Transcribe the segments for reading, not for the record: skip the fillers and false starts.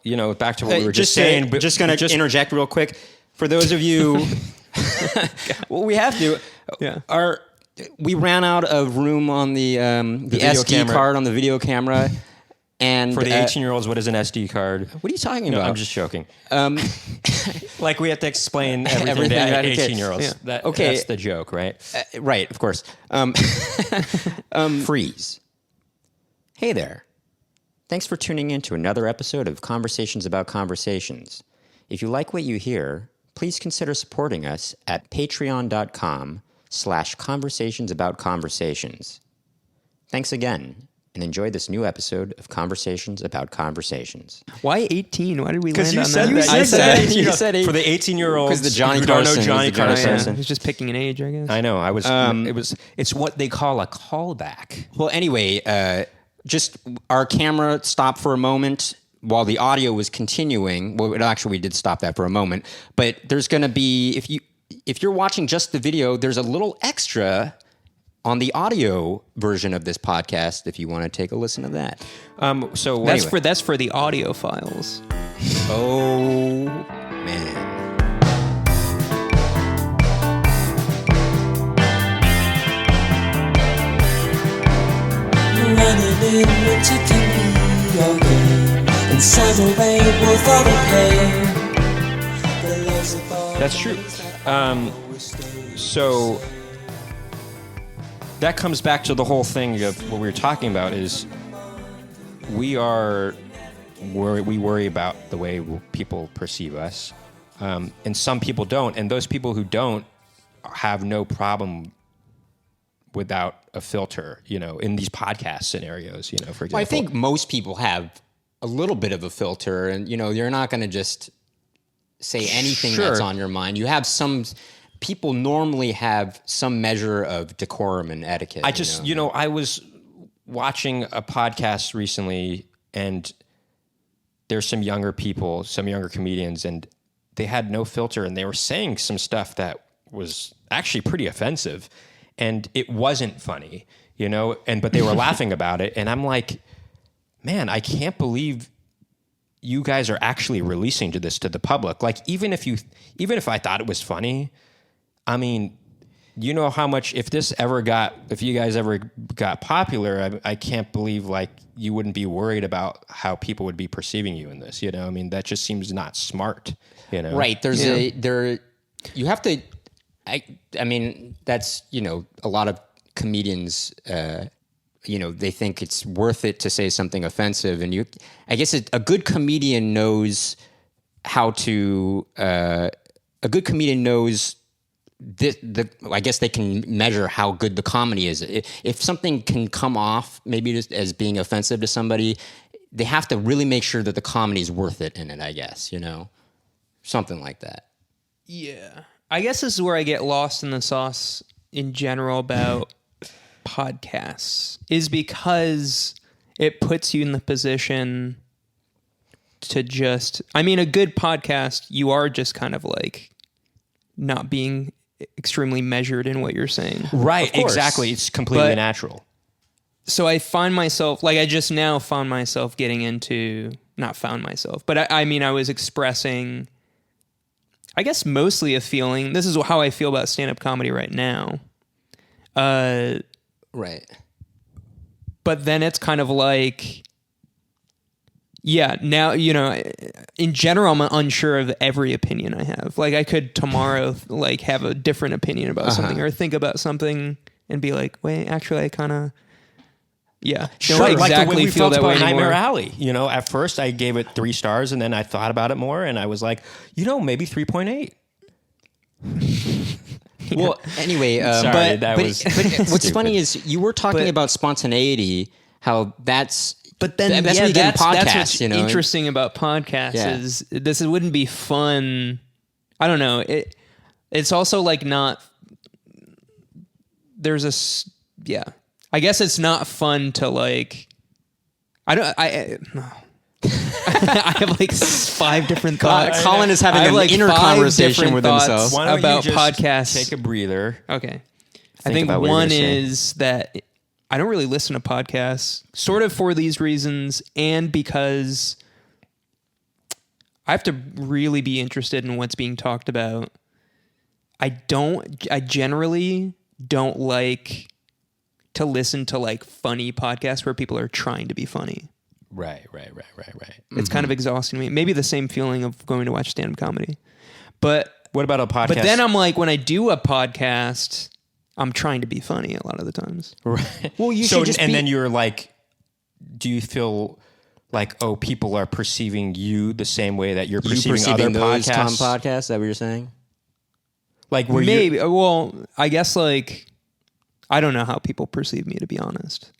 back to what we were just saying. But just going to interject real quick. For those of you, well, we have to. Yeah. We ran out of room on the SD card on the video camera. And for the 18-year-olds, what is an SD card? What are you talking about? I'm just joking. Like we have to explain everything to 18-year-olds. Yeah. That's the joke, right? Right, of course. Freeze. Hey there. Thanks for tuning in to another episode of Conversations About Conversations. If you like what you hear, please consider supporting us at patreon.com/conversationsaboutconversations. Thanks again. And enjoy this new episode of Conversations About Conversations. Why 18? Why did we land on that? You said 18. You said 18. For the 18-year-olds because the Johnny Carson. Johnny Carson. He's just picking an age, I guess. I know. It's what they call a callback. Well, anyway, just our camera stopped for a moment while the audio was continuing. Well, actually, we did stop that for a moment. But there's going to be, if you're watching just the video, there's a little extra on the audio version of this podcast, if you want to take a listen to that. So that's for the audio files. Oh man. Running in winter can be okay, and summer rain will follow pain. That's true. So that comes back to the whole thing of what we were talking about is we worry about the way people perceive us, and some people don't, and those people who don't have no problem without a filter, in these podcast scenarios, for example. Well, I think most people have a little bit of a filter, and you're not going to just say anything that's on your mind. You have people normally have some measure of decorum and etiquette. I was watching a podcast recently, and there's some younger people, some younger comedians, and they had no filter, and they were saying some stuff that was actually pretty offensive, and it wasn't funny, but they were laughing about it, and I'm like, man, I can't believe you guys are actually releasing this to the public. Like, even if I thought it was funny, I mean, how much, if you guys ever got popular, I can't believe you wouldn't be worried about how people would be perceiving you in this, I mean, that just seems not smart, Right. You have to, I mean, that's, a lot of comedians, they think it's worth it to say something offensive. And I guess a good comedian knows how to, I guess they can measure how good the comedy is. If something can come off maybe just as being offensive to somebody, they have to really make sure that the comedy is worth it in it, I guess, something like that. Yeah. I guess this is where I get lost in the sauce in general about podcasts, is because it puts you in the position to a good podcast, you are just kind of not being extremely measured in what you're saying. Right, exactly. It's completely natural. So I find myself, I just now found myself getting into, not found myself, but I was expressing, I guess mostly a feeling, this is how I feel about stand-up comedy right now. Right. But then it's kind of now, in general, I'm unsure of every opinion I have. I could tomorrow, have a different opinion about something or think about something and be like, wait, actually, I kind of, sure. Don't exactly like the way we feel felt that way about anymore. Nightmare Alley. At first I gave it 3 stars, and then I thought about it more, and I was like, maybe 3.8. Well, anyway, Sorry, but what's funny is you were talking about spontaneity, how that's... But then that's what you get in podcasts, that's what's interesting about podcasts is this wouldn't be fun. I don't know. It's also not. There's I guess it's not fun to I have 5 different thoughts. Colin is having an inner conversation with himself about podcasts. Take a breather. Okay. I think one is that I don't really listen to podcasts, sort of for these reasons, and because I have to really be interested in what's being talked about. I generally don't like to listen to like funny podcasts where people are trying to be funny. Right. It's kind of exhausting to me. Maybe the same feeling of going to watch stand-up comedy. But What about a podcast? But then I'm like, when I do a podcast, I'm trying to be funny a lot of the times. Right. Well, you should just and be- then you're like, do you feel like, oh, people are perceiving you the same way that you're perceiving other those podcasts? podcasts? Is that what you're saying? Like, were Maybe. Well, I guess like, I don't know how people perceive me, to be honest.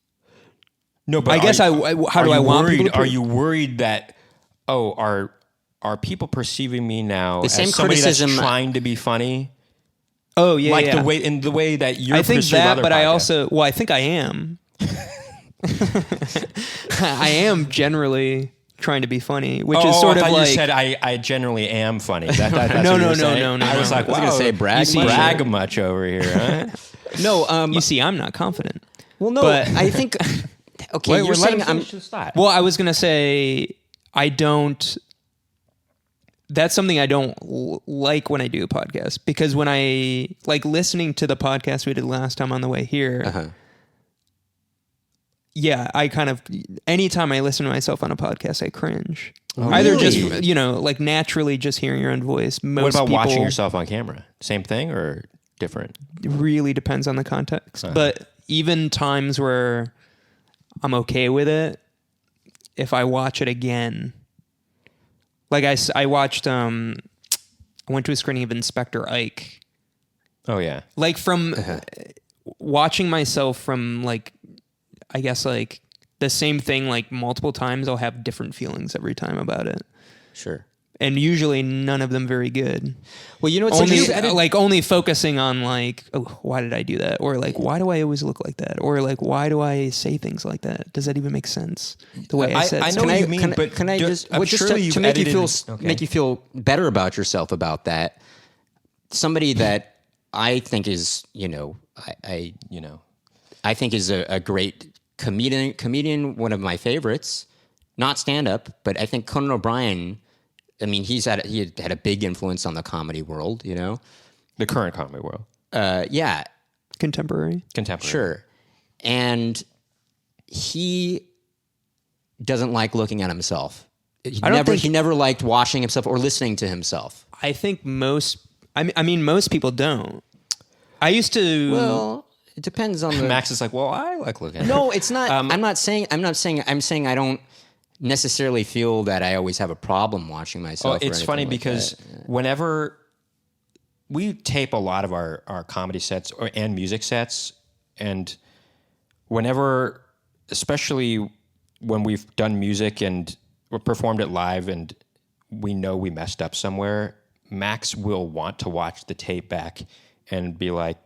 No, but I guess how do I want people to Are you worried that, oh, are people perceiving me now as same somebody criticism- that's trying to be funny? Oh yeah, Like yeah. the way that you're I think pursuing that, other but I podcasts. also, I think I am. I am generally trying to be funny, which is sort I of thought like. you said I generally am funny. That's No, what you no, were no, saying? no, no, I was no. like, I was wow, gonna say brag you seem much. brag much over here, huh? No. You see, I'm not confident. Well, no. but- I think. Okay, Wait, you're let saying him I'm. finish his thought. Well, I was gonna say I don't. That's something I don't like when I do a podcast, because when I like listening to the podcast we did last time on the way here. Yeah, I kind of anytime I listen to myself on a podcast, I cringe. Either really? just like naturally just hearing your own voice. Most What about people, watching yourself on camera? Same thing or different? really depends on the context. But even times where I'm okay with it, if I watch it again, like I watched, I went to a screening of Inspector Ike. Oh yeah. Like from watching myself from like, I guess like the same thing like multiple times, I'll have different feelings every time about it. Sure. And usually none of them very good. Well, you know what's Only, interesting? like only focusing on like, oh, why did I do that? Or like, why do I always look like that? Or like, why do I say things like that? Does that even make sense? The way I said I know something? what you mean, but can I just, I'm well, just sure to you've make you edited- feel okay. make you feel better about yourself about that? Somebody that I think is, I think is a great comedian, one of my favorites. Not stand up, but I think Conan O'Brien. I mean, he had a big influence on the comedy world. the current comedy world, Yeah, Contemporary. contemporary. sure. And he doesn't like looking at himself. He never liked watching himself or listening to himself. I think most people don't. I used to. Well, it depends on the Max is like, well, I like looking at No, it's not. I'm saying I don't necessarily feel that I always have a problem watching myself. Well, or it's anything funny like because that. whenever we tape a lot of our comedy sets and music sets, and whenever, especially when we've done music and we performed it live and we know we messed up somewhere, Max will want to watch the tape back and be like,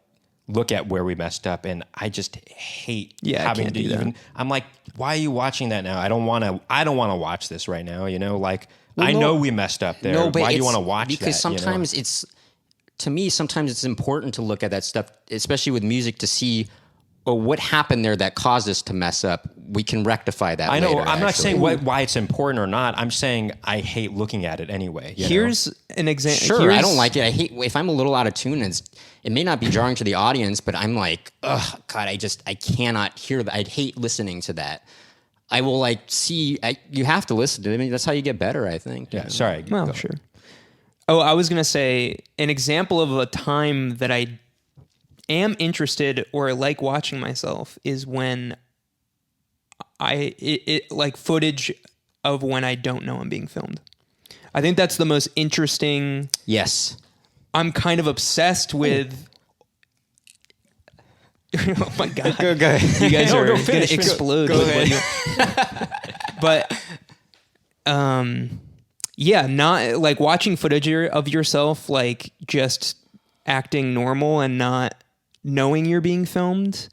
look at where we messed up. And I just hate Yeah, I having can't to do that. even, I'm like, why are you watching that now? I don't want to watch this right now. Like, I no- know we messed up there. No, but why do you it's- want to watch that? Because sometimes sometimes it's important to look at that stuff, especially with music, to see what happened there that caused us to mess up. We can rectify that. I know. later, I'm not actually. saying why it's important or not. I'm saying I hate looking at it anyway. Here's an example. Sure, I don't like it. I hate if I'm a little out of tune. It may not be jarring to the audience, but I'm like, oh God, I cannot hear that. I'd hate listening to that. I will you have to listen to it. I mean, that's how you get better, I think. Yeah. Sorry. Well, Go. sure. Oh, I was going to say an example of a time that I am interested or like watching myself is when like footage of when I don't know I'm being filmed. I think that's the most interesting. Yes. I'm kind of obsessed with. Oh my God. Go ahead. You guys No, are no, going finish. to explode. Go with ahead. But, yeah, not like watching footage of yourself, like just acting normal and not knowing you're being filmed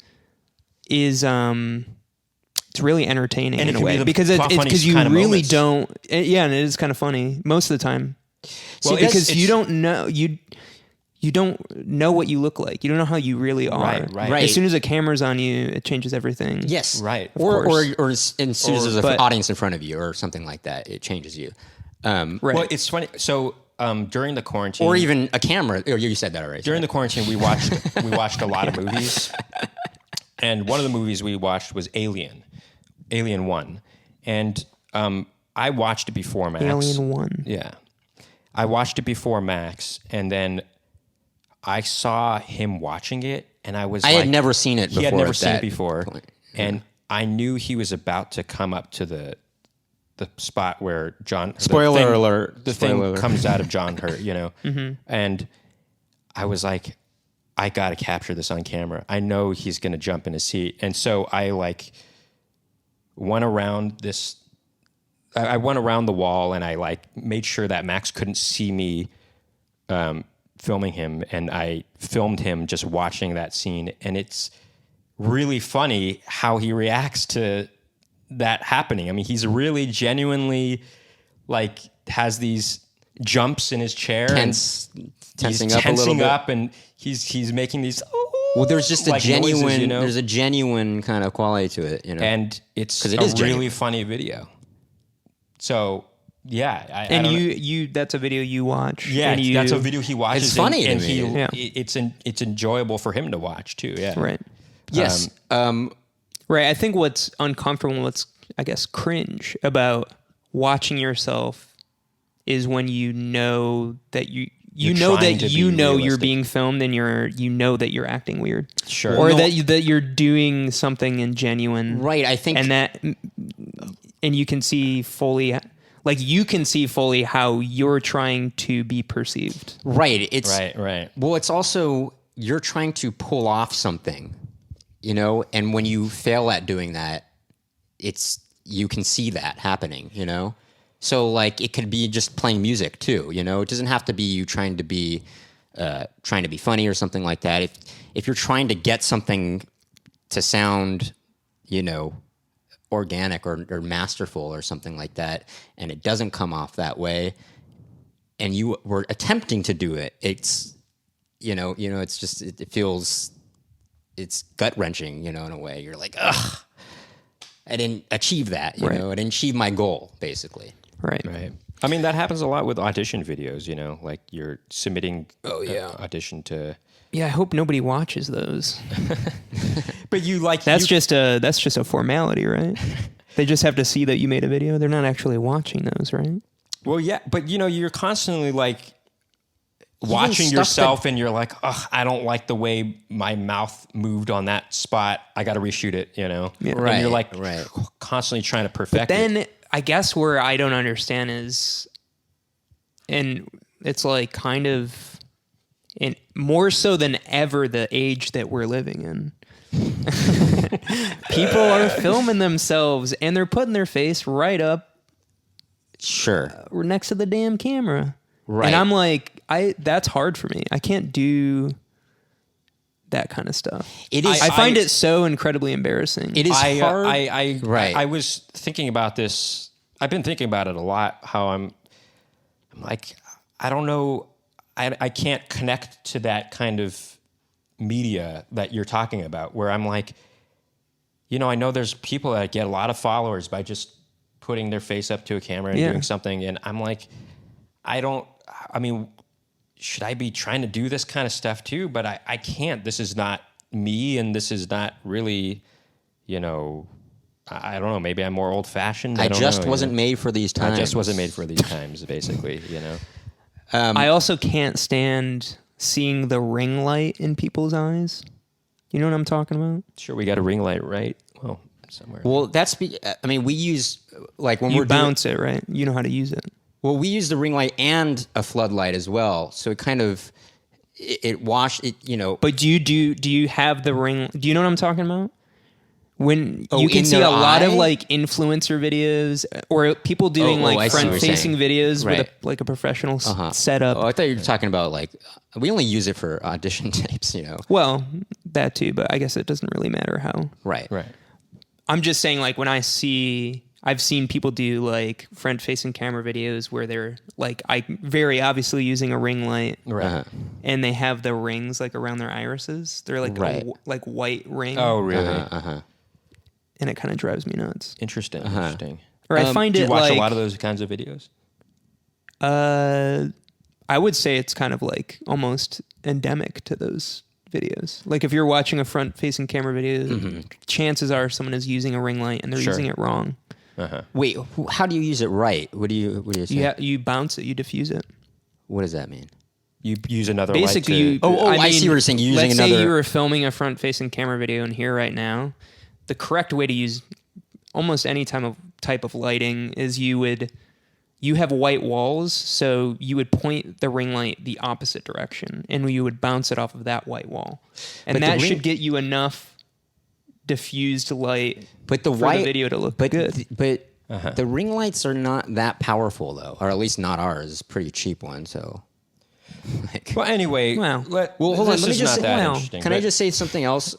is, it's really entertaining And it in a can be way the because it's funniest because you kind of really moments. don't. Yeah, and it is kind of funny most of the time. Well, Because you don't know you don't know what you look like. You don't know how you really are. Right. As soon as a camera's on you, it changes everything. Yes. Right. Or course. as soon as there's an But- audience in front of you or something like that, it changes you. Right. Well, it's funny. So during the quarantine, Or even a camera. Oh, you said that already. during the quarantine, we watched a lot of movies, and one of the movies we watched was Alien 1, and I watched it before Max. Alien 1. Yeah, I watched it before Max, and then I saw him watching it, and I was I had never seen it before. He had never at seen it that before, point. and I knew he was about to come up to the spot where John. Spoiler alert. The Spoiler thing alert. comes out of John Hurt, Mm-hmm. and I was like, I got to capture this on camera. I know he's going to jump in his seat, and so I went around this. I went around the wall, and I made sure that Max couldn't see me filming him, and I filmed him just watching that scene, and it's really funny how he reacts to that happening. I mean, he's really genuinely has these jumps in his chair, Tensing he's up a little bit. up, and he's making these. Well, there's just a genuine. noises, There's a genuine kind of quality to it, and it's 'Cause it a is really genuine. funny video. So yeah, I And don't know. you that's a video you watch. Yeah, and you, that's a video he watches. It's funny and to he, me. Yeah. it's enjoyable for him to watch too. Yeah, Right. Yes. Right. I think what's uncomfortable, what's I guess cringe about watching yourself is when you know that you You're know trying that to you be know you're realistic. being filmed and you know that you're acting weird. Sure. Or No. that you're doing something in genuine. right. I think. And you can see fully how you're trying to be perceived. right. It's right. Well, it's also you're trying to pull off something, and when you fail at doing that, you can see that happening, So it could be just playing music too, It doesn't have to be you trying to be funny or something like that. If you're trying to get something to sound, organic or masterful or something like that, and it doesn't come off that way, and you were attempting to do it, it's it's just it feels it's gut wrenching, in a way. You're like, ugh, I didn't achieve that, Right. I didn't achieve my goal, basically. Right. I mean, that happens a lot with audition videos. Like you're submitting audition to. Yeah, I hope nobody watches those. But That's just a formality, right? They just have to see that you made a video. They're not actually watching those, right? Well, yeah, but you're constantly watching stuff yourself, and you're like, oh, I don't like the way my mouth moved on that spot. I got to reshoot it, Yeah. And you're Right. constantly trying to perfect it. Then I guess where I don't understand is, and it's kind of, and more so than ever, the age that we're living in. People are filming themselves and they're putting their face right up Sure. next to the damn camera. Right. And I'm like, that's hard for me. I can't do that kind of stuff. It is. I find it so incredibly embarrassing. It is hard. I Right. was thinking about this. I've been thinking about it a lot. How I'm like, I don't know. I can't connect to that kind of media that you're talking about, where I'm like, I know there's people that get a lot of followers by just putting their face up to a camera and Yeah. doing something, and I'm like, should I be trying to do this kind of stuff too? But I can't. This is not me, and this is not really, I don't know. Maybe I'm more old fashioned. I just wasn't made for these times. I just wasn't made for these times, basically. I also can't stand seeing the ring light in people's eyes. You know what I'm talking about? Sure, we got a ring light, right? Well, somewhere. Well, we use when You we're bounce it, right? You know how to use it. Well, we use the ring light and a floodlight as well, so it kind of it wash it. But do you have the ring? Do you know what I'm talking about? When you in can see their a lot of eye? influencer videos or people doing I see what you're front-facing saying. videos Right. with a professional setup. Oh, I thought you were talking about we only use it for audition tapes, Well, that too, but I guess it doesn't really matter how. Right. I'm just saying, when I've seen people do front-facing camera videos where they're very obviously using a ring light, Right. and they have the rings around their irises. They're Right. a white ring. Oh, really? And it kind of drives me nuts. Interesting. Interesting. Or I find Do you it watch a lot of those kinds of videos? I would say it's kind of like almost endemic to those videos. Like if you're watching a front-facing camera video, chances are someone is using a ring light and they're using it wrong. Wait, how do you use it right? What do you say? You bounce it, you diffuse it. What does that mean? You use another Basically, light to... I see what you're saying. Using let's another. say you were filming a front-facing camera video, and here right now, the correct way to use almost any type of lighting is you have white walls, so you would point the ring light the opposite direction, and you would bounce it off of that white wall, and that should get you enough diffused light for the video to look good. But the ring lights are not that powerful, though, or at least not ours. It's a pretty cheap one, so. Well, anyway, hold on. Let me just say, can I just say something else?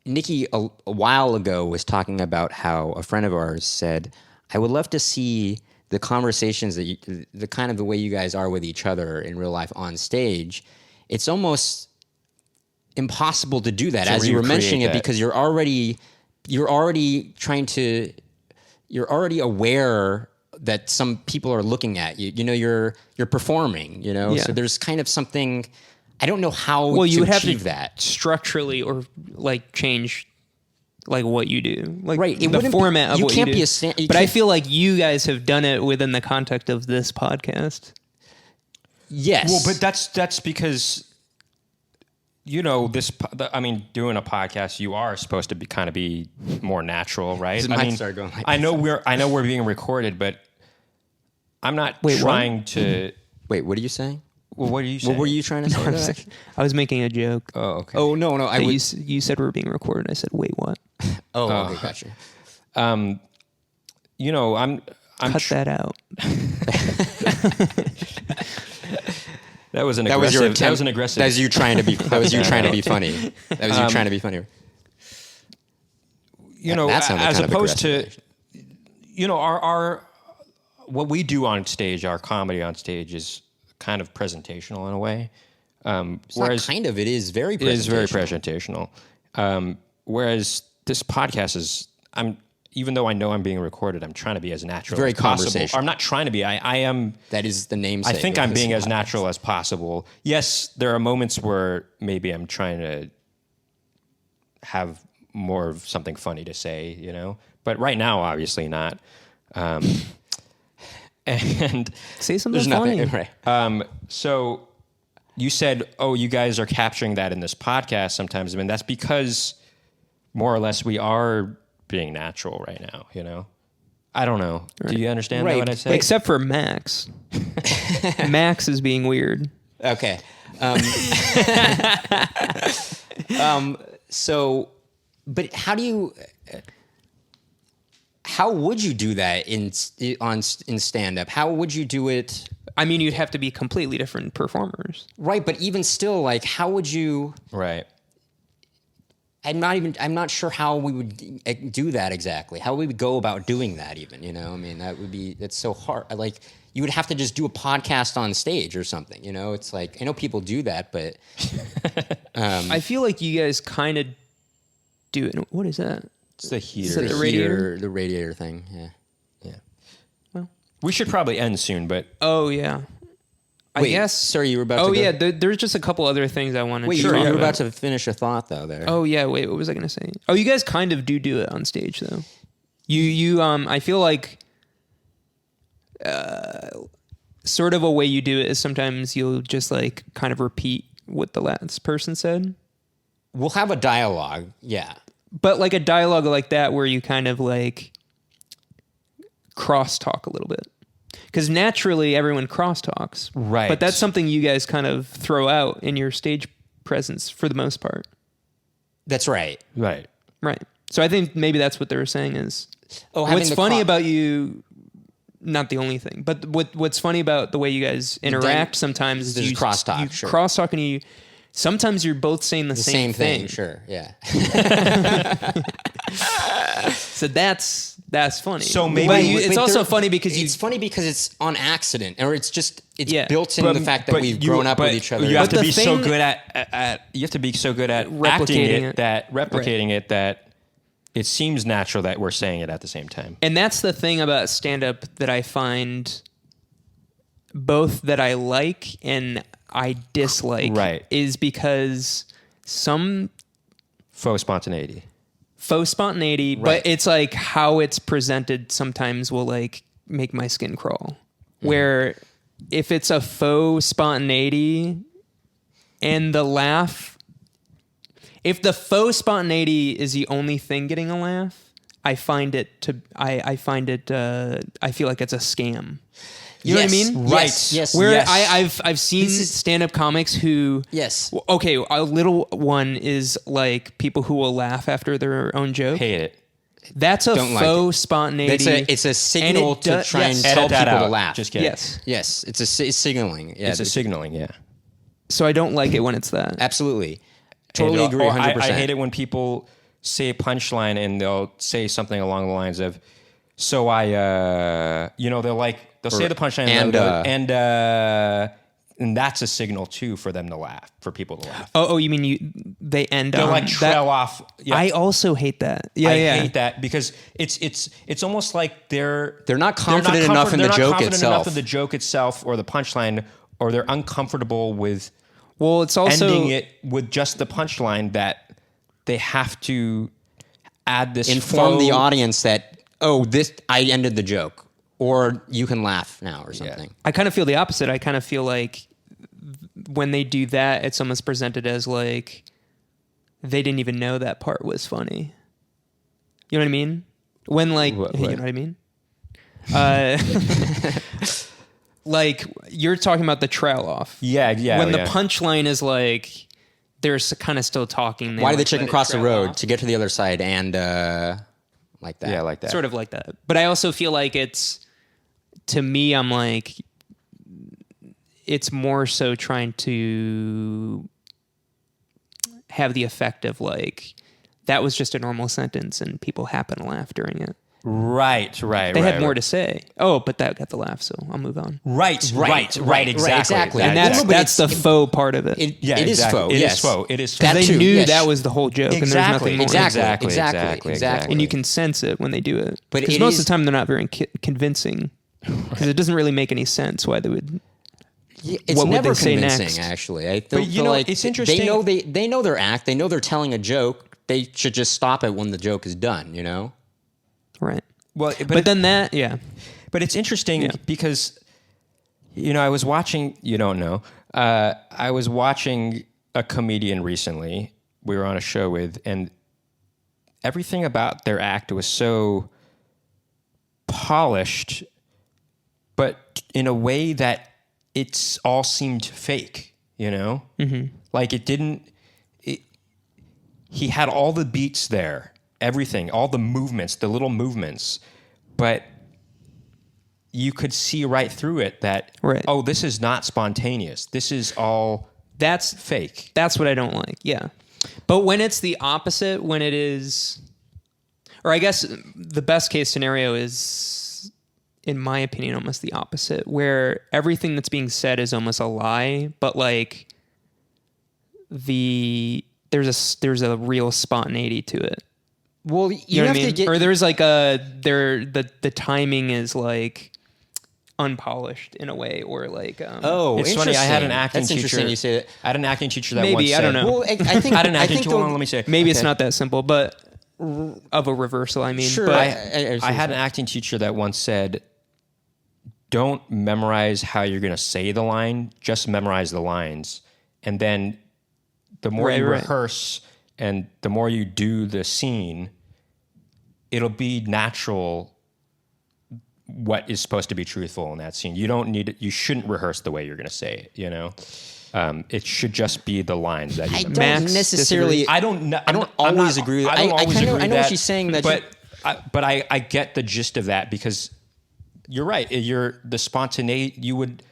Nicky a while ago was talking about how a friend of ours said, "I would love to see the conversations that the kind of the way you guys are with each other in real life on stage. It's almost impossible to do that, as you were mentioning it, because you're already aware that some people are looking at you. You know, you're performing. You know, so there's kind of something." I don't know how you to would have achieve to that structurally, or like change like what you do, like the format of what you do. But I feel like you guys have done it within the context of this podcast. Yes. Well, but that's because, you know, doing a podcast, you are supposed to be more natural, right? I know we're being recorded, but I'm not trying to. Wait, what are you saying? Well, what are you saying? What were you trying to say? I was making a joke. Oh, okay. Oh, no. You said we were being recorded. I said, wait, what? Okay, gotcha. You know, I'm Cut that out. That was an aggressive. That was an aggressive. That was you trying to be. That was you trying to be funny. That was you trying to be funny. You know, as opposed to, you know, our what we do on stage, our comedy on stage is kind of presentational in a way. Whereas it is very presentational. It is very presentational. Whereas this podcast is, even though I know I'm being recorded, I'm trying to be as natural as possible. Conversational. I'm not trying to be. I am. That is the namesake. I think I'm being as natural as possible. Yes, there are moments where maybe I'm trying to have more of something funny to say, you know. But right now, obviously not. And say something funny. Right. So you said, you guys are capturing that in this podcast sometimes. I mean, that's because more or less we are being natural right now, you know? I don't know. Right. Do you understand what I say? Except for Max. Max is being weird. Okay. But how would you do that in stand-up? How would you do it? I mean, you'd have to be completely different performers. Right, but even still, like, how would you... Right. I'm not sure how we would do that exactly. How we would go about doing that even, you know? I mean, that's so hard. Like, you would have to just do a podcast on stage or something, you know? It's like, I know people do that, but... I feel like you guys kind of do it. What is that? It's the heater. The radiator thing, yeah. Well, we should probably end soon, but... Oh, yeah. I guess. Sorry, you were about to go? Yeah, there's just a couple other things I wanted to you were about to finish a thought, though, there. Oh, yeah, wait, what was I going to say? Oh, you guys kind of do it on stage, though. You I feel like sort of a way you do it is sometimes you'll just, like, kind of repeat what the last person said. We'll have a dialogue, yeah. But, like, a dialogue like that where you kind of, like, cross-talk a little bit. Because naturally, everyone crosstalks. Right. But that's something you guys kind of throw out in your stage presence for the most part. That's right. Right. Right. So I think maybe that's what they were saying is... what's funny about you... Not the only thing, but what's funny about the way you guys interact sometimes is you crosstalk. Sure. Crosstalk and you... Sometimes you're both saying the same thing. Sure, yeah. So that's funny. So maybe it's also funny because it's funny because it's on accident, or it's built in the fact that we've grown up with each other. You have to be so good at acting it, replicating it that it seems natural that we're saying it at the same time. And that's the thing about stand-up that I find both that I like and I dislike. Right. Is because some Faux spontaneity. Right. But it's like how it's presented sometimes will like make my skin crawl. Where if it's a faux spontaneity and the laugh, if the faux spontaneity is the only thing getting a laugh, I feel like it's a scam. You know what I mean? Right. Yes. Where Yes. I've seen stand-up comics who okay, a little one is like people who will laugh after their own joke. Hate it. That's a Don't like faux spontaneity. It's a signal to try and Edit tell that people to out. laugh. Just kidding. Yes. It's signaling. Yeah, It's a signaling, yeah. So I don't like it when it's that. absolutely. Totally And, agree. 100%. I hate it when people say a punchline and they'll say something along the lines of, so they'll say the punchline and that's a signal too for them to laugh, for people to laugh. Oh, you mean they end They'll on like trail off. Yeah. I also hate that. Yeah, I yeah. hate that because it's almost like They're not confident enough in the joke itself. enough in the joke itself or the punchline, or they're uncomfortable with Well, it's also ending it with just the punchline that they have to add this Inform faux- the audience that, I ended the joke, or you can laugh now, or something. I kind of feel the opposite. I kind of feel like when they do that, it's almost presented as like they didn't even know that part was funny. You know what I mean? When like, What? you know what I mean? Like you're talking about the trail off. Yeah. When the punchline is like, they're kind of still talking. Why did the like chicken let it cross the trail road off. to get to the other side and like that? Yeah, like that. Sort of like that. But I also feel like to me, I'm like, it's more so trying to have the effect of like, that was just a normal sentence and people happen to laugh during it. Right. They had more to say. Oh, but that got the laugh, so I'll move on. Right. Exactly. And that's the faux part of it. It is faux. It yes. is faux. It is That They too, knew yes. that was the whole joke, and there's nothing more. Exactly. And you can sense it when they do it. But Because it most is- of the time they're not very convincing. Because it doesn't really make any sense why they would. It's What would never they say convincing, next? actually. I But feel like it's interesting. They know their act. They know they're telling a joke. They should just stop it when the joke is done. You know. Right. Well, But then that, yeah. But it's interesting Yeah. because, I was watching, you don't know, I was watching a comedian recently we were on a show with, and everything about their act was so polished, but in a way that it's all seemed fake, Mm-hmm. Like he had all the beats there, everything, all the movements, the little movements, but you could see right through it that, Right. oh, this is not spontaneous. This is all That's fake. That's what I don't like. Yeah. But when it's the opposite, when it is, or I guess the best case scenario is, in my opinion, almost the opposite, where everything that's being said is almost a lie, but like there's a real spontaneity to it. Well, You know what I mean? Or there's like the timing is like unpolished in a way, or like It's funny. I had an acting That's teacher. interesting you say that. I had an acting teacher that Maybe, once I said, don't know. Well, I think I had an I acting think teacher. the- Let me say. maybe it's Okay. not that simple, but of a reversal, I mean. Sure. But I had an acting teacher that once said, don't memorize how you're going to say the line, just memorize the lines. And then the more you Right. rehearse and the more you do the scene, it'll be natural what is supposed to be truthful in that scene. You shouldn't rehearse the way you're going to say it, It should just be the lines that you I memorize. don't Max necessarily. I don't always agree with- I don't I always kinda- agree I know with what that, she's saying that but I get the gist of that, because you're right. The spontaneity, you would,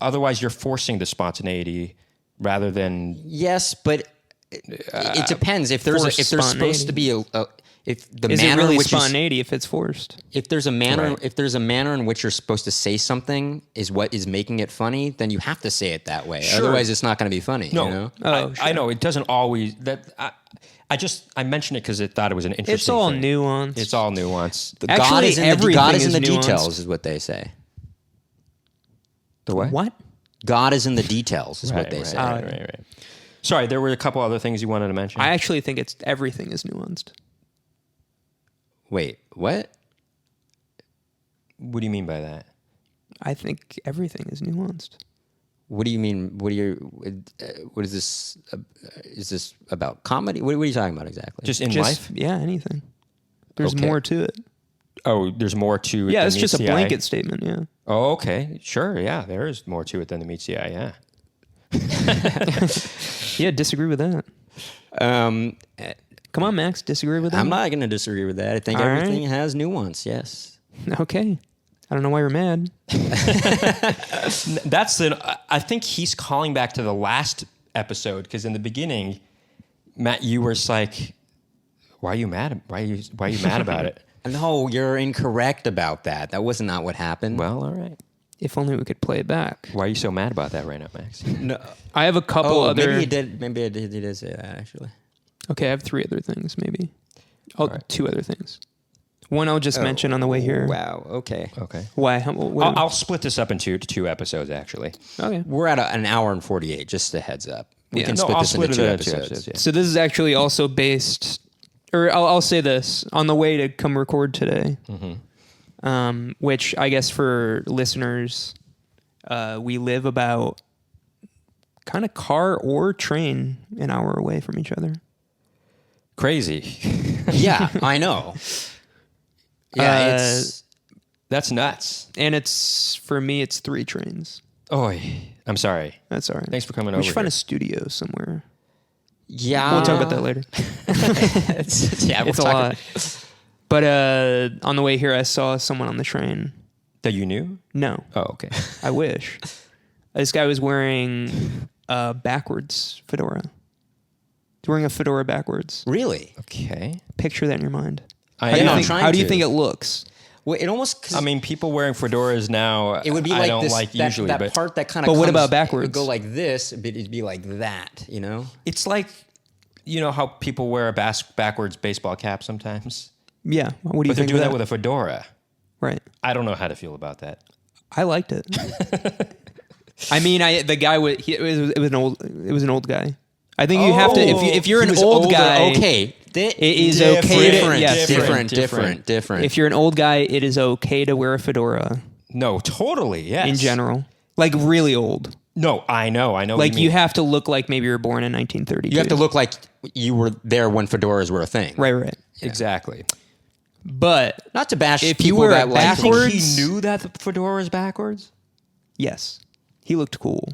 otherwise you're forcing the spontaneity rather than, Yes, but it depends. If there's forced supposed to be if the is it manner in really which spontaneity if it's forced? if there's a manner Right. if there's a manner in which you're supposed to say something is what is making it funny, then you have to say it that way. Sure. Otherwise, it's not going to be funny. no, You know? Oh, I know it doesn't always, I mentioned it because I thought it was an interesting. It's all thing. nuanced. It's all nuance. God is in the nuanced. details, is what they say. The what? What? God is in the details, is what they right, say. right. Sorry, there were a couple other things you wanted to mention. I actually think everything is nuanced. Wait, what? What do you mean by that? I think everything is nuanced. What do you mean? What is this? Is this about comedy? What are you talking about exactly? Just in life? Yeah, anything. There's Okay. more to it. Oh, there's more to it. Yeah, than it's just a meets the eye? blanket statement. Yeah. Oh, okay. Sure. Yeah, there is more to it than the meets the eye. Yeah. Yeah, disagree with that. Come on, Max, disagree with that. I'm not going to disagree with that. I think All everything right. has nuance. Yes. Okay. I don't know why you're mad. I think he's calling back to the last episode because in the beginning, Matt, you were just like, "Why are you mad? Why are you mad about it?" No, you're incorrect about that. That was not what happened. Well, all right. If only we could play it back. Why are you so mad about that right now, Max? no. I have a couple other. Maybe he did. Maybe he did say that actually. Okay, I have 3 other things, maybe. 2 other things. One I'll just mention on the way here. Wow. Okay. Okay. Why? I'll split this up into 2 episodes, actually. Okay. We're at an hour and 48. Just a heads up. We Yeah. can No, split I'll this split into it 2 into 2 episodes. episodes. Yeah. So this is actually also based, or I'll say this, on the way to come record today, which I guess for listeners, we live about kind of car or train an hour away from each other. Crazy. Yeah, I know. Yeah, That's nuts. And for me, it's 3 trains. Oh, I'm sorry. That's all right. Thanks for coming We over should find here. a studio somewhere. yeah. We'll talk about that later. Yeah, It's a lot. But on the way here, I saw someone on the train. That you knew? No, Oh, okay. I wish. This guy was wearing a backwards fedora. He's wearing a fedora backwards. Really? Okay. Picture that in your mind. I How do you am. think, trying how do you to. think it looks? Well, it almost. 'Cause I mean, people wearing fedoras now. it would be I like don't this. like that, usually, that but part that kind of. But what about It backwards? would go like this, but it'd be like that. You know. it's like, you know how people wear a backwards baseball cap sometimes, Yeah. What do you but they're think doing of that with a fedora. Right. I don't know how to feel about that. I liked it. I mean, the guy it was an old guy. I think you have to if you're He an was old older. guy. Okay. It is okay to Different. If you're an old guy, it is okay to wear a fedora No, totally. Yes. in general. Like really old. No, I know. Like what you mean. have to look like maybe you were born in 1932. You have to look like you were there when fedoras were a thing. right. Exactly. But Not to bash If you people wear that it like backwards- He knew that the fedora is backwards. yes, he looked cool.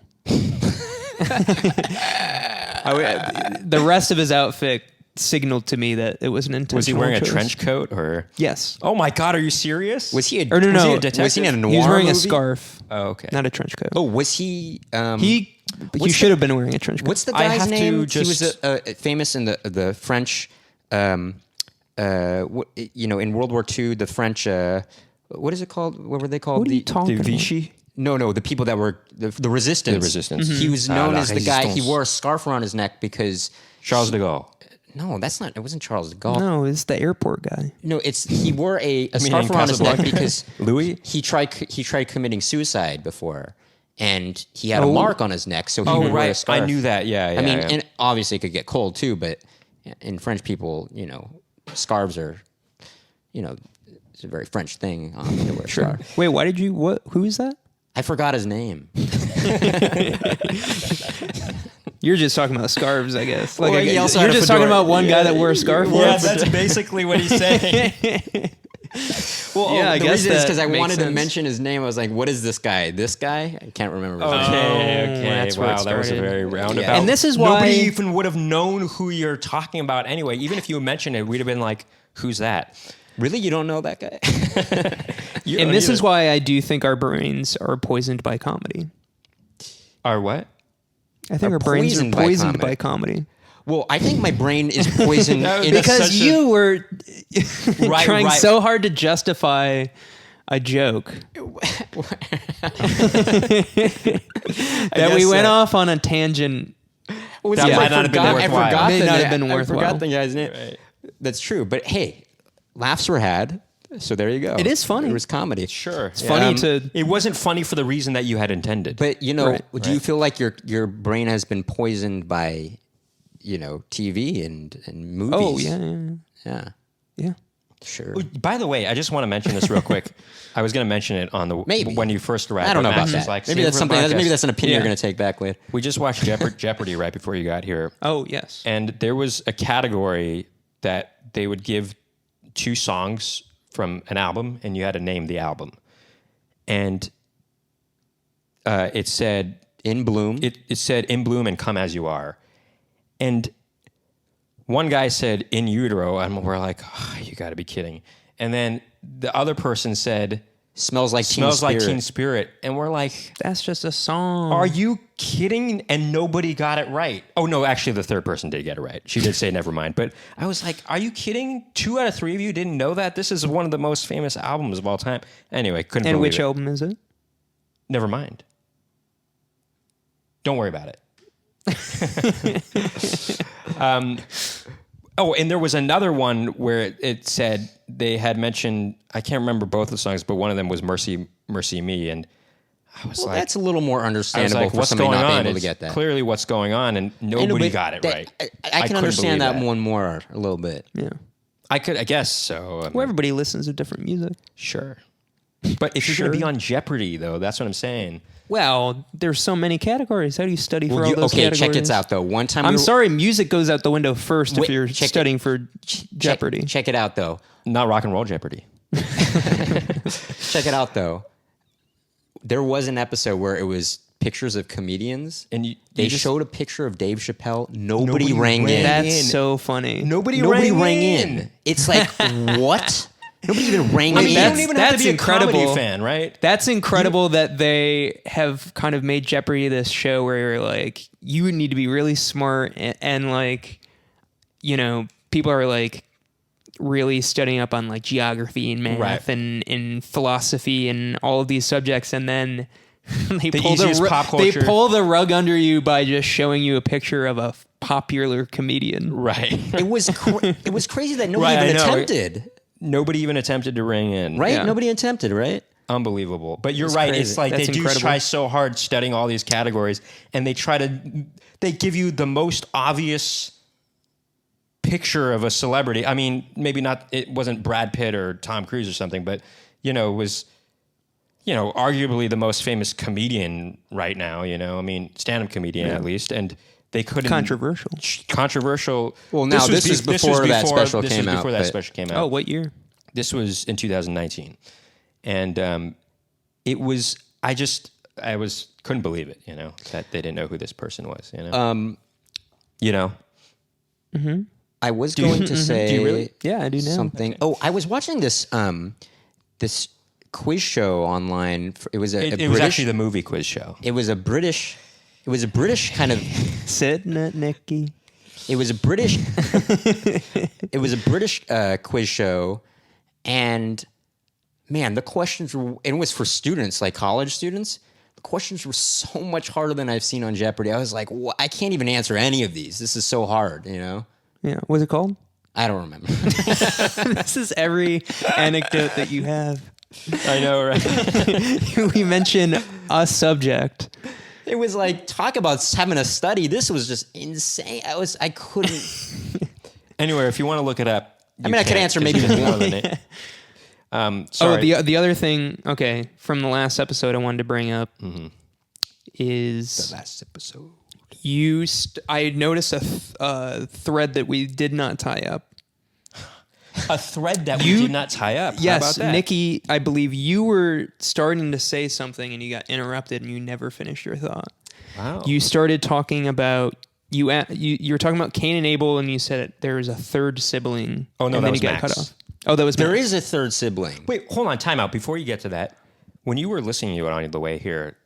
The rest of his outfit signaled to me that it was an intentional Was he wearing choice. a trench coat or? Yes. Oh my God, are you serious? Was he a Or no, Was he no. a detective? Was he in a noir He was wearing a movie? scarf, Oh, okay. not a trench coat. Oh, was he? He should have been wearing a trench coat. What's the I guy's have to name? He just- was famous in the French. In World War II, the French. What is it called? What were they called? What are you talking The about? Vichy? No, the people that were the resistance. The resistance. He was known La as the guy. He Resistance. wore a scarf around his neck because Charles de Gaulle. no, that's not. It wasn't Charles de Gaulle. No, it's the airport guy. No, he wore a mean scarf in around his neck Casablanca? because Louis? he tried committing suicide before, and he had a Oh. mark on his neck, so he Oh, would wear a right. scarf. I knew that. Yeah. I mean, yeah. and obviously it could get cold too, but in French people, scarves are, it's a very French thing to wear a scarf. Wait, why did you? What? Who is that? I forgot his name. You're just talking about scarves, I guess. Like, Well, he also you're had a just talking fedora. about one guy that wore a scarf. yeah, once? that's basically what he's saying. Well, Yeah, I the guess reason is that because I makes wanted to sense. mention his name. I was like, "What is this guy? This guy? I can't remember." His name. Okay. that's where it Wow, that was a started. very roundabout. Yeah. And this is why- nobody even would have known who you're talking about anyway. Even if you mentioned it, we'd have been like, "Who's that?" Really, you don't know that guy? You And don't this either. is why I do think our brains are poisoned by comedy. Our what? I think Are our brains are poisoned by poisoned comedy. by comedy. Well, I think my brain is poisoned That's Because such a- you were trying right. so hard to justify a joke that we guess went that- off on a tangent That might not have been worthwhile. May not have been I worthwhile. forgot the guy's name. Right. That's true. But hey, laughs were had. So there you go. It is funny. It was comedy. Sure. It's funny to. It wasn't funny for the reason that you had intended. But you know, Right. do you feel like your brain has been poisoned by, TV and movies? Oh yeah. Sure. By the way, I just want to mention this real quick. I was going to mention it on the Maybe. when you first arrived. I don't know but about Max that. was like, maybe "Save that's it for the something. podcast." Maybe that's an opinion Yeah. you're going to take back later. We just watched Jeopardy right before you got here, Oh yes. and there was a category that they would give 2 songs from an album, and you had to name the album. And it said In Bloom. it said "In Bloom" and "Come As You Are," and one guy said "In Utero," and we're like, oh, "You got to be kidding!" And then the other person said Smells Like Teen "Smells Spirit. Like Teen Spirit," and we're like, That's just a song. "Are you kidding?" And nobody got it right. Oh no, actually, the third person did get it right. She did say "Never mind," but I was like, "Are you kidding? 2 out of 3 of you didn't know that? This is one of the most famous albums of all time." Anyway, couldn't And believe which it. album is it? Never mind. Don't worry about it. Oh, and there was another one where it said they had mentioned, I can't remember both the songs, but one of them was Mercy, Mercy Me. And I was Well, like, that's a little more I was understandable like, for what's somebody going not being on? able to it's get that. clearly what's going on, and I know, nobody but got it that- right. I can couldn't understand believe that one more a little bit. Yeah. I guess so. I mean, Well, everybody listens to different music. sure. But if you're going to be on Jeopardy, though, that's what I'm saying. Well, there's so many categories. How do you study for all those Okay, categories? check it out though. One time, I'm sorry, music goes out the window first Wait, if you're check it. studying for Jeopardy. Check it out though. Not rock and roll Jeopardy. Check it out though. There was an episode where it was pictures of comedians, And they showed a picture of Dave Chappelle. Nobody rang in. That's so funny. Nobody rang in. It's like what? Nobody even rang I in. mean, you don't even have to that's be a incredible. comedy fan, right? That's incredible that they have kind of made Jeopardy this show where you're like, you need to be really smart and like, people are like really studying up on like geography and math Right. and philosophy and all of these subjects, and then they The pull easiest pop they culture. pull the rug under you by just showing you a picture of a popular comedian. Right. It was crazy that nobody Right, even I know. attempted. Nobody even attempted to ring in. Right? Yeah. Nobody attempted. Right? Unbelievable. But you're right. crazy. It's like That's they do incredible. try so hard studying all these categories, and they give you the most obvious picture of a celebrity. I mean, maybe not, it wasn't Brad Pitt or Tom Cruise or something, but, it was, arguably the most famous comedian right now, I mean, stand-up comedian at least, and they couldn't. Controversial. Well, now this is before that special came out, Before that but- special came out. Oh, what year? This was in 2019, and it was. I couldn't believe it. That they didn't know who this person was. I was going to say. Do you really? Yeah, I do know. something. Oh, I was watching this this quiz show online. It was a It British. was actually the movie quiz show. It was a British kind of. Sitting at Nicky. It was a British. It was a British quiz show, and man, the questions were. And it was for students, like college students. The questions were so much harder than I've seen on Jeopardy. I was like, I can't even answer any of these. This is so hard. Yeah. What's it called? I don't remember. This is every anecdote that you have. I know, right? We mention a subject. It was like, talk about having a study. This was just insane. I couldn't. Anyway, if you want to look it up, I mean, I could answer maybe more than it. Oh, Sorry. the other thing, okay, from the last episode I wanted to bring up is last episode. I noticed a thread that we did not tie up. A thread that we did not tie up. How Yes, about that? Nikki, I believe you were starting to say something and you got interrupted and you never finished your thought. Wow. You started talking about you were talking about Cain and Abel and you said there was a third sibling. Oh, no, and that then was you got Max. cut off. Oh, that was There Max. is a third sibling. Wait, hold on. Time out. Before you get to that, when you were listening to it on the way here,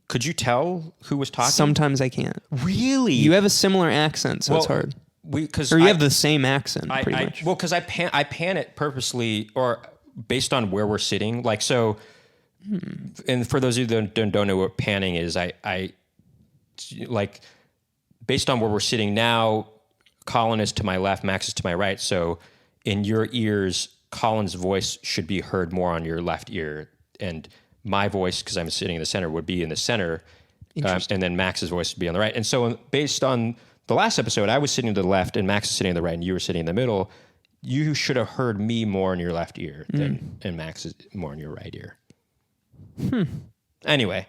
could you tell who was talking? Sometimes I can't. Really? You have a similar accent, so it's hard. Because Or you have the same accent, pretty much. Well, because I pan it purposely or based on where we're sitting. Like, so, and for those of you that don't know what panning is, I like based on where we're sitting now, Colin is to my left, Max is to my right. So in your ears, Colin's voice should be heard more on your left ear, and my voice, because I'm sitting in the center, would be in the center, and then Max's voice would be on the right. And so based on the last episode, I was sitting to the left, and Max was sitting on the right, and you were sitting in the middle. You should have heard me more in your left ear and Max is more in your right ear. Anyway,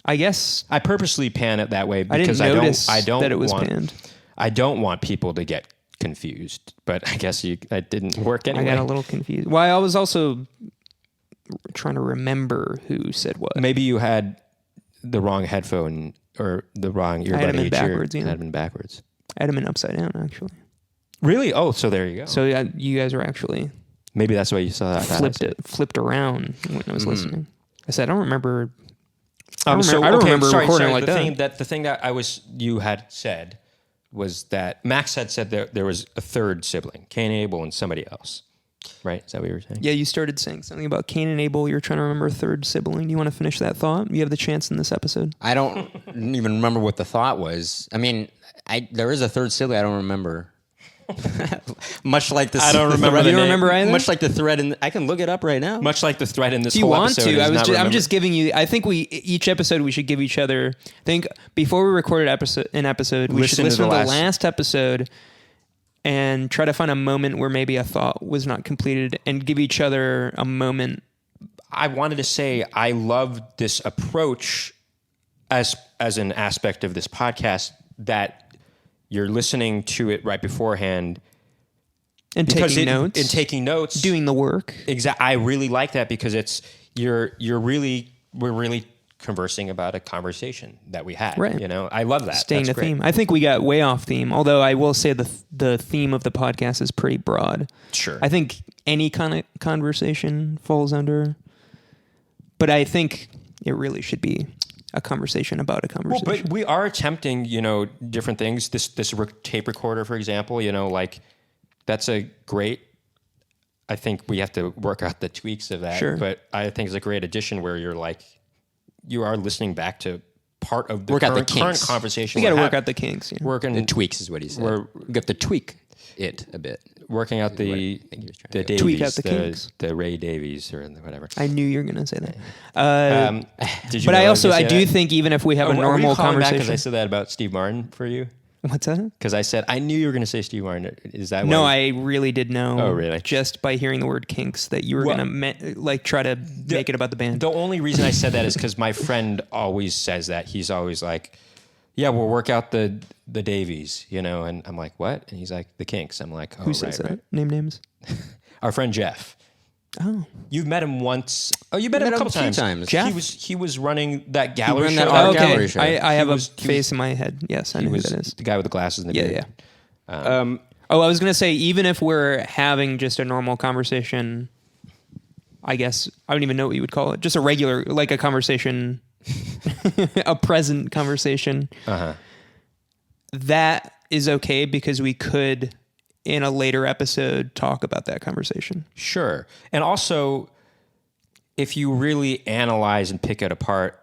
I guess I purposely pan it that way I didn't because notice I don't that it was want, panned. I don't want people to get confused, but I guess that didn't work anyway. I got a little confused. Well, I was also trying to remember who said what. Maybe you had the wrong headphone or the wrong earbud. I had them in backwards. I had them in backwards. I had them in upside down, actually. Really? Oh, so there you go. So you guys were actually Maybe that's why you saw that. flipped around when I was listening. I said, I don't remember. I So, don't remember sorry, recording like the that. thing that you had said was that Max had said that there was a third sibling, Cain and Abel, and somebody else. Right? Is that what you were saying? Yeah, you started saying something about Cain and Abel. You're trying to remember a third sibling. Do you want to finish that thought? You have the chance in this episode. I don't even remember what the thought was. I mean, there is a third sibling. I don't remember. Much like the I don't remember You the don't name. remember either? Much like the thread I can look it up right now. Much like the thread in this Do you whole want episode. to? I'm just giving you. I think each episode we should give each other. I think before we recorded an episode, we should listen to the last episode and try to find a moment where maybe a thought was not completed, and give each other a moment. I wanted to say I love this approach as an aspect of this podcast, that you're listening to it right beforehand And taking notes. And taking notes. Doing the work. Exactly. I really like that because we're really conversing about a conversation that we had. Right. You know, I love that. Staying That's the great. theme. I think we got way off theme, although I will say the theme of the podcast is pretty broad. Sure. I think any kind of conversation falls under, but I think it really should be a conversation about a conversation. Well, but we are attempting, different things. This tape recorder, for example, like that's a great. I think we have to work out the tweaks of that. Sure. But I think it's a great addition where you are listening back to part of the Work out the current kinks. conversation. we got to work out the kinks. Yeah. Working The tweaks is what he said. You have to tweak it a bit. working out the Davies, Tweak out the kinks. the Ray Davies or whatever. I knew you were going to say that. Did you But know I was gonna say do that? think even if we have a Are you normal calling back conversation, because I said that about Steve Martin for you? what's that? Because I said I knew you were going to say Steve Martin. Is that No, why? I really did know. Oh, really? Just by hearing the word kinks that you were Well, going to try to make it about the band. The only reason I said that is because my friend always says that. He's always like, "Yeah, we'll work out the Davies," and I'm like, "What?" And he's like, "The Kinks." I'm like, "Oh, Who says that? right." Name names. Our friend Jeff. Oh, You've met him once. Oh, you met him a couple few times. Jeff? He was running that gallery ran show. that art okay. gallery show. I have was- a face in my head. Yes, I know He who was that is. the guy with the glasses and the Yeah, beard. yeah. I was going to say, even if we're having just a normal conversation, I guess I don't even know what you would call it. Just a regular, like a conversation, a present conversation. Uh-huh. That is okay because we could, in a later episode, talk about that conversation. Sure. And also, if you really analyze and pick it apart,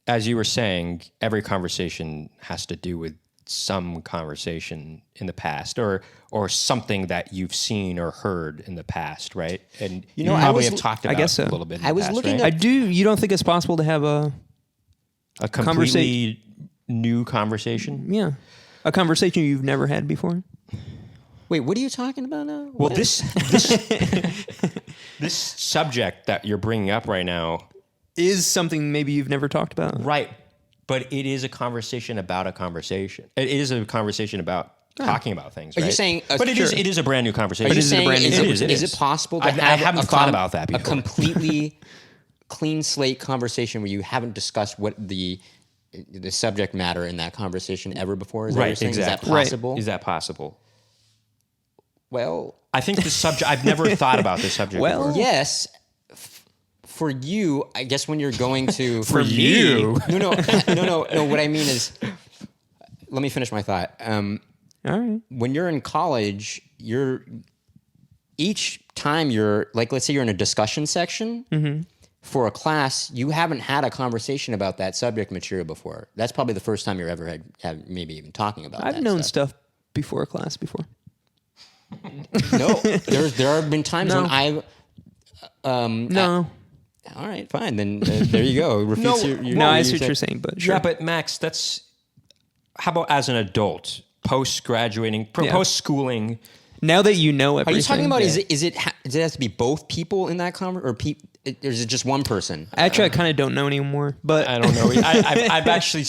as you were saying, every conversation has to do with some conversation in the past or something that you've seen or heard in the past, right? And you I probably was- have talked I about guess so. a little bit in I the was past, looking right? up- I do. You don't think it's possible to have a completely new conversation. yeah, a conversation you've never had before? Wait, what are you talking about now? Well, What? this subject that you're bringing up right now, Is something maybe you've never talked about? right? But it is a conversation about a conversation. It is a conversation about talking about things. Are you right? saying- But it sure. is a brand new conversation. Are you is a saying brand new is conversation. it, is it possible to I have haven't a thought about that a before. completely clean slate conversation where you haven't discussed what the subject matter in that conversation ever before? Is that what you're Right, saying? exactly. Is that possible? Is that possible? Well, I think the subject. I've never thought about this subject. Well, before. yes. For you, I guess when you're going to For you. no. What I mean is, let me finish my thought. all right. When you're in college, each time you're like, let's say you're in a discussion section, for a class, you haven't had a conversation about that subject material before. That's probably the first time you're ever had maybe even talking about I've that known stuff. stuff before class before. No, there have been times No. when I've... No. All right, fine. Then there you go. Refutes your No, I see what saying. you're saying, but sure. Yeah, but Max, that's how about as an adult, post-graduating, Yeah. post-schooling? Now that you know Are everything. you talking about, does it have to be both people in that conversation, or is it just one person? Actually, I kind of don't know anymore, but I don't know. I've actually,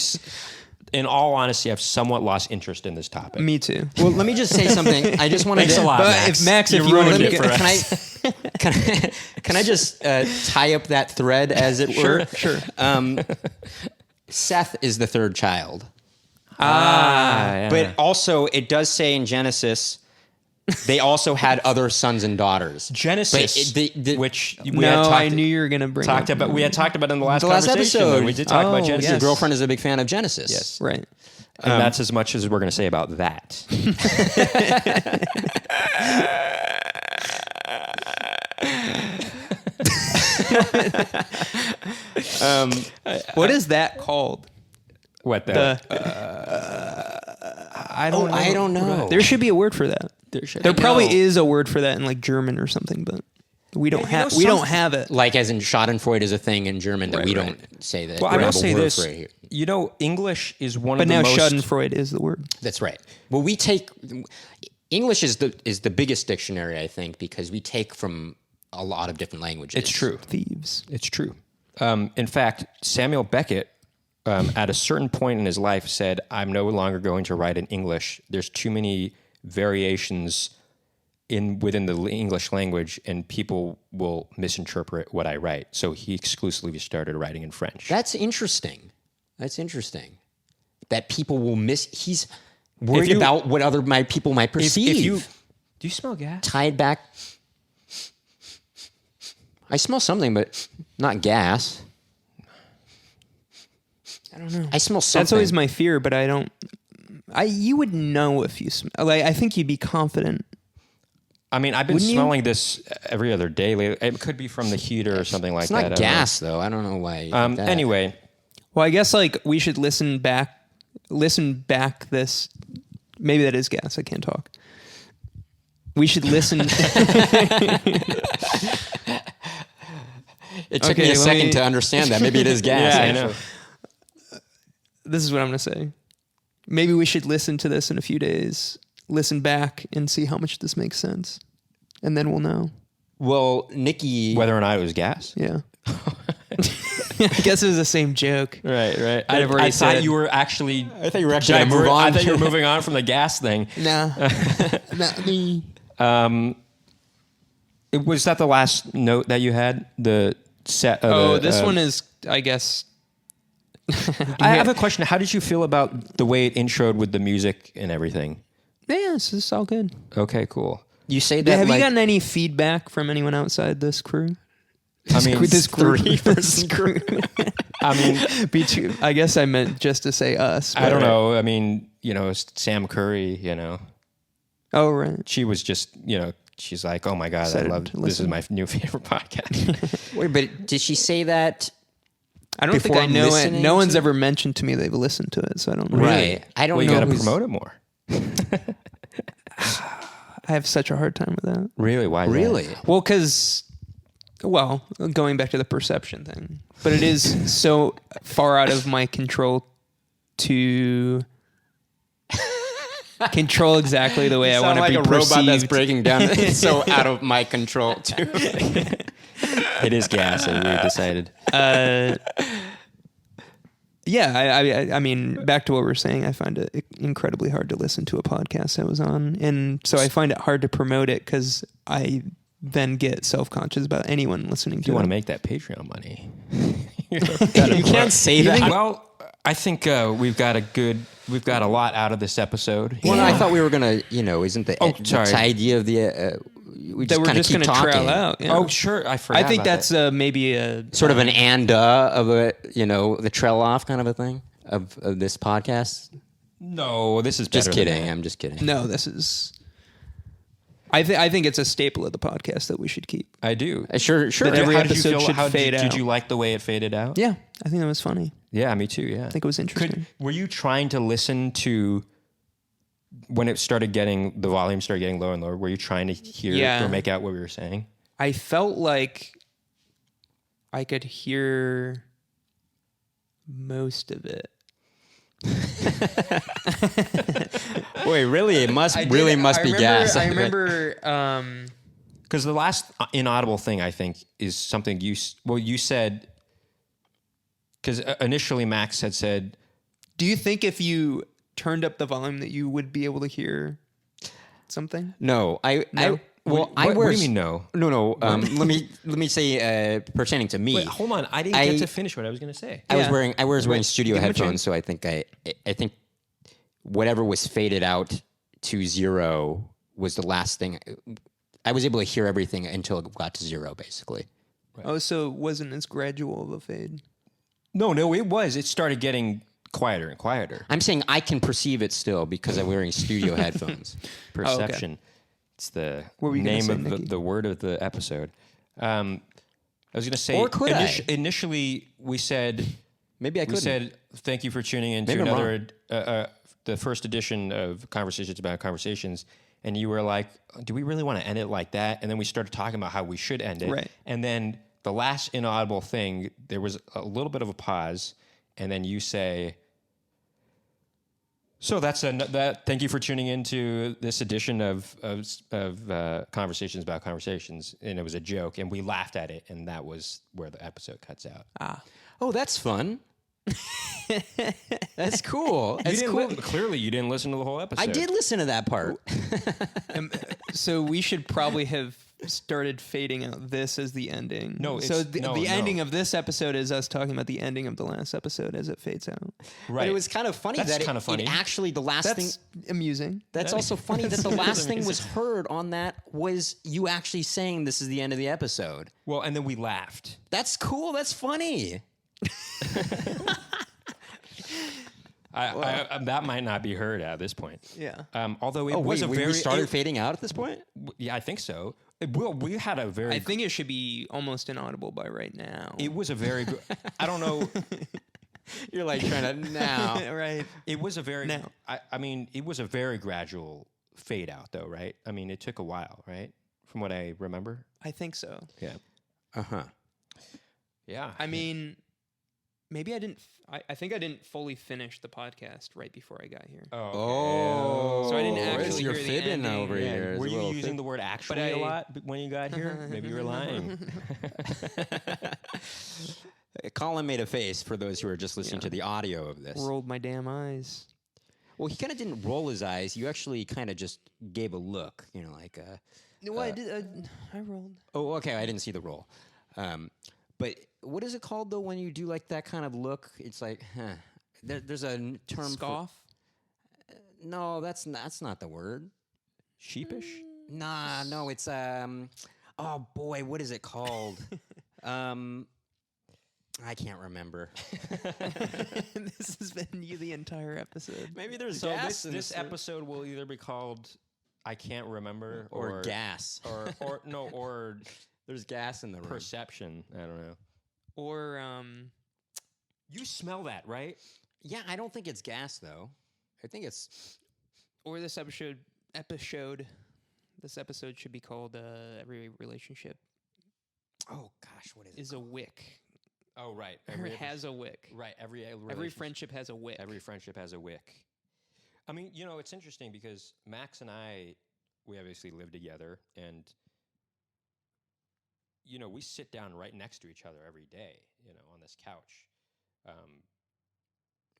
in all honesty, I've somewhat lost interest in this topic. me too. Well, let me just say something. I just want to... Thanks a lot, But Max. if Max, if You you want ruined to it for us. Can I just tie up that thread, as it were? Sure. Seth is the third child. Yeah. But also, it does say in Genesis, they also had other sons and daughters. Genesis, But which we No, had talked, I knew you were going to bring talked up. about. We had talked about in the last The last conversation. episode. We did talk about Oh, Genesis. Your girlfriend is a big fan of Genesis. Yes. Right. And that's as much as we're going to say about that. What is that called? What the? I don't know. I don't know. There should be a word for that. There probably is a word for that in like German or something, but we don't have we don't have it. Like, as in Schadenfreude is a thing in German that Right, we right. don't say that. Well, we I don't will have a say word this. for it here. You know, English is one But of the now most. Schadenfreude is the word. That's right. Well, we take... English is the biggest dictionary, I think, because we take from a lot of different languages. It's true. Thieves. It's true. In fact, Samuel Beckett, at a certain point in his life, said, "I'm no longer going to write in English. There's too many variations within the English language, and people will misinterpret what I write." So he exclusively started writing in French. That's interesting. That people will he's worried about what other people might perceive. Do you smell gas? Tied back... I smell something, but not gas. I don't know. I smell something. That's always my fear, but I don't. You would know if you smell. Like, I think you'd be confident. I mean, I've been Wouldn't you? smelling this every other day lately. It could be from the heater or something like It's that. not gas, though. I don't know why. you think that. Anyway, Well, I guess like we should listen back this. Maybe that is gas. I can't talk. We should listen. It took Okay, me a let second me- to understand that. Maybe it is gas. yeah, I actually. know. This is what I'm going to say. Maybe we should listen to this in a few days. Listen back and see how much this makes sense, and then we'll know. Well, Nicky... Whether or not it was gas. Yeah. I guess it was the same joke. Right. I've already I thought said- you were actually. I thought you were actually going to move on. I thought you were moving on from the gas thing. Nah, not me. Was that the last note that you had? The set. Of This one is, I guess. I have a question. How did you feel about the way it introed with the music and everything? Yeah, this is all good. Okay, cool. You say that Have like... you gotten any feedback from anyone outside this crew? I mean, This group. three-person crew. I mean, I guess I meant just to say us. I don't but- know. I mean, Sam Curry. Oh, right. She was just, she's like, oh my god, Excited I love to this is listen. my new favorite podcast. Wait, but did she say that? I don't think Before I know it. listening No one's to- ever mentioned to me they've listened to it, so I don't know. Right. I don't Well, you know got to who's... promote it more. I have such a hard time with that. Really? Why? is that? Really? Well, because, going back to the perception thing, but it is so far out of my control to control exactly the way I want to be perceived. breaking down. It's so out of my control, too. It is gas. We decided. Yeah, I mean, back to what we're saying, I find it incredibly hard to listen to a podcast I was on. And so I find it hard to promote it because I then get self-conscious about anyone listening to You it. want to make that Patreon money? You can't say that. Well, I think we've got a lot out of this episode. Well, no, I thought we were going to, isn't the sorry. idea of the... we that just we're kind of just keep going to trail talking. out. Yeah. Oh, sure. I forgot. I think about that's that. maybe a Sort of an of a, the trail off kind of a thing of this podcast. No, this is Just better than kidding. that. I'm just kidding. no. This is. I think it's a staple of the podcast that we should keep. I do. Sure. But every How did you episode feel? should How fade out. Did you like the way it faded out? Yeah, I think that was funny. Yeah, me too. Yeah, I think it was interesting. Were you trying to listen to when it started getting the volume started getting lower and lower? Were you trying to hear or make out what we were saying? I felt like I could hear most of it. Wait, really? It must be gas. I remember. Because the last inaudible thing I think is something you said. Because initially Max had said, Do you think if you turned up the volume that you would be able to hear something? No, what do you mean no? No. let me say pertaining to me. Wait, hold on. I didn't get to finish what I was going to say. I was wearing studio give him a headphones, chance. so I think whatever was faded out to 0 was the last thing. I was able to hear everything until it got to 0, basically. Right. Oh, so it wasn't as gradual of a fade. No, it was. It started getting quieter and quieter. I'm saying I can perceive it still because I'm wearing studio headphones. Perception. okay. It's the What were you gonna name say, of Nicky? the word of the episode. I was going to say, Or could I? Initially, we said, Maybe I we couldn't. said, thank you for tuning in to Maybe I'm another, the first edition of Conversations About Conversations. And you were like, do we really want to end it like that? And then we started talking about how we should end it. Right. And then the last inaudible thing, there was a little bit of a pause. And then you say, so thank you for tuning into this edition of Conversations About Conversations. And it was a joke. And we laughed at it. And that was where the episode cuts out. Oh, that's fun. That's cool. That's cool. Clearly, you didn't listen to the whole episode. I did listen to that part. So we should probably have started fading out this as the ending. No, so it's- the no. ending of this episode is us talking about the ending of the last episode as it fades out. Right. But it was kind of funny That's that kind of funny. it actually the last thing. That's amusing. That's also funny that the last thing was heard on that was you actually saying this is the end of the episode. Well, and then we laughed. That's cool. That's funny. That might not be heard at this point. Yeah. Although it Oh, was wait, a we very started fading out at this point? Yeah, I think so. We had a very. I think it should be almost inaudible by right now. It was a very. I don't know. You're like trying to now. Right. It was a very. No. I mean, it was a very gradual fade out, though, right? I mean, it took a while, right? From what I remember. I think so. Yeah. Uh-huh. Yeah. I mean, maybe I didn't. I think I didn't fully finish the podcast right before I got here. Oh. So I didn't where's actually your hear the fibbing ending. over Yeah, here? Were It's a you little using fib- the word actually a lot when you got here? Maybe you were lying. Colin made a face for those who are just listening to the audio of this. Rolled my damn eyes. Well, he kind of didn't roll his eyes. You actually kind of just gave a look, like No, I did. I rolled. Oh, okay. I didn't see the roll. But what is it called though when you do like that kind of look? It's like, there's a term. Scoff. No, that's not the word. Sheepish? Nah, no, it's oh boy, what is it called? I can't remember. This has been you the entire episode. Maybe there's So gas in this episode will either be called I can't remember or gas. or There's gas in the room. perception. I don't know. Or You smell that, right? Yeah, I don't think it's gas though. I think it's or this episode. This episode should be called "Every Relationship oh gosh, what is it? is a Wick." Oh, right. Or has a wick. Right. Every friendship has a wick. Every friendship has a wick. I mean, it's interesting because Max and I, we obviously live together, and we sit down right next to each other every day, on this couch.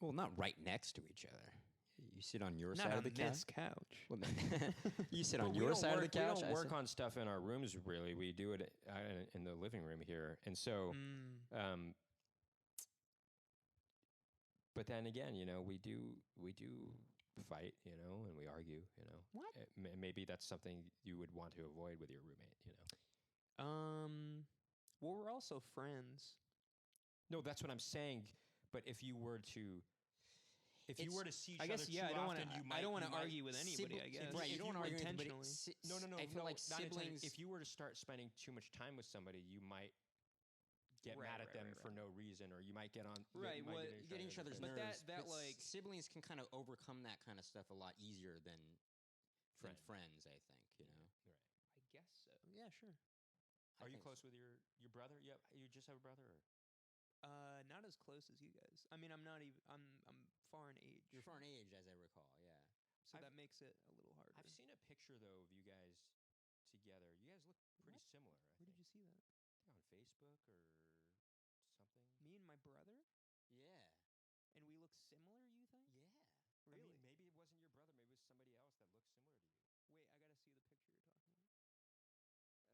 Well, not right next to each other. You sit on your Not side on of the this couch. couch. Well, then, you sit on We your don't side of the work- couch. We don't I work sit- on stuff in our rooms, really. We do it in the living room here. And so, but then again, we do fight, and we argue, What? Maybe that's something you would want to avoid with your roommate, Well, we're also friends. No, that's what I'm saying. But if you were to, if you were to see each I guess other yeah. too I don't often, want you to. I don't want you to might- argue with anybody. I guess. Right, you don't want to argue with anybody, but intentionally. No. I feel like not intentionally. siblings. If you were to start spending too much time with somebody, you might get mad at them for no reason, or you might get on. Right, You might well, get Getting each other's But nerves. that, but like- siblings can kind of overcome that kind of stuff a lot easier than friends. I think Right. I guess so. Yeah, sure. Are you think close with your brother? Yeah, you just have a brother. Or? Not as close as you guys. I mean, I'm not even. I'm far in age. You're far in age, as I recall. Yeah. so that makes it a little harder. I've seen a picture though of you guys together. You guys look pretty similar. Where did you see that? on Facebook or something? Me and my brother, Yeah. and we look similar. You think? Yeah. Really? I mean, maybe it wasn't your brother. Maybe it was somebody else that looked similar to you.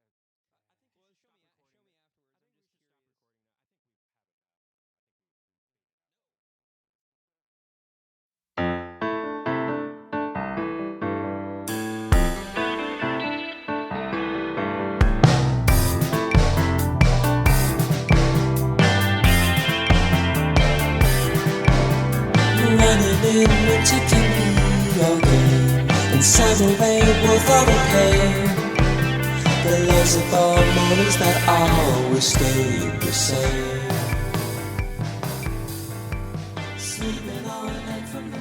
Wait, I gotta see the picture you're talking about. I think you Well, should show stop me. recording. Show me now. afterwards. I think I'm we just should curious. stop recording now. I think we have enough. I think we fade it out. Running in winter can be all game, and summer rain worth all the pain. The loves of our mornings that always stay the same. Sleeping all night from